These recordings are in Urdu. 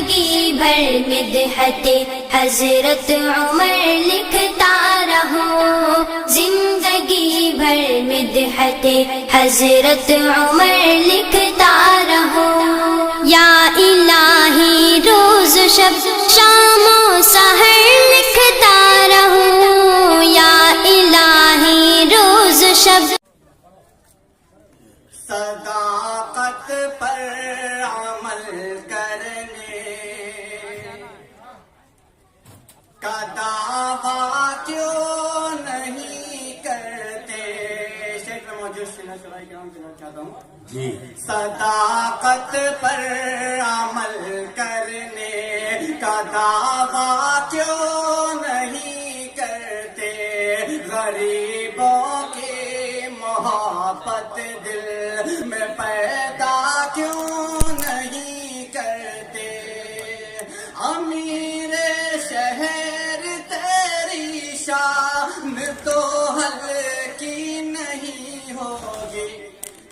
زندگی بھر مدحت حضرت عمر لکھتا رہوں، زندگی بھر مدحت حضرت عمر لکھتا رہوں، یا الہی روز و شب شام و سحر لکھتا رہوں، یا الہی روز و شب۔ صداقت پر عمل کرنے کا دعویٰ کیوں نہیں کرتے؟ شیخ میں موجود چاہتا ہوں جی۔ صداقت پر عمل کرنے کا دعویٰ کیوں نہیں کرتے؟ غریبوں کی محبت دل میں پیدا کیوں نہیں کرتے؟ امیر شہر تیری شان تو ہلکی نہیں ہوگی،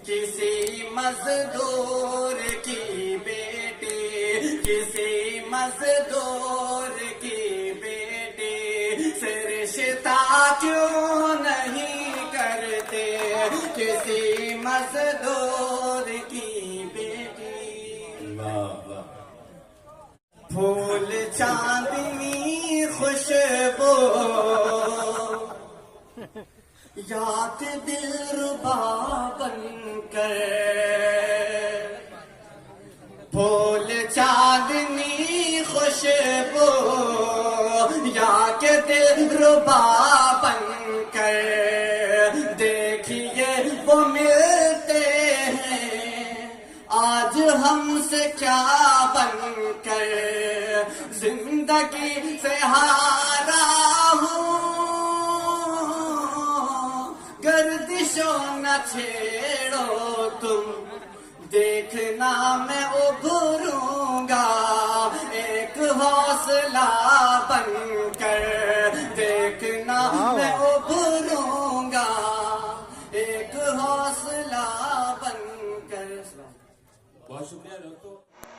کسی مزدور کی بیٹی، کسی مزدور کی بیٹی سے رشتہ کیوں نہیں کرتے؟ کسی مزدور کی بیٹی۔ پھول چاندنی خوشبو یاد دلربا بن کر، پھول چاندنی خوشبو یا کہ دلربا بن کر، دیکھیے وہ ملتے ہیں آج ہم سے کیا بن کر، زندگی سے ہارا ہوں گردشوں نہ چھیڑو تم، دیکھنا میں ابھروں گا ایک حوصلہ بن کر، دیکھنا میں ابھروں گا ایک حوصلہ بن کر۔ بہت شکریہ دوستو۔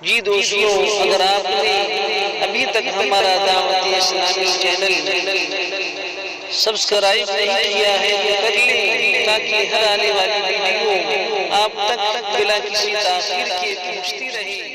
جی دوستو، اگر آپ نے ابھی تک ہمارا دعوت اسلامی چینل سبسکرائب نہیں کیا ہے تو کر لیں، تاکہ ہر آنے والی ویڈیو آپ تک بلا کسی تاخیر کے پہنچتی رہے۔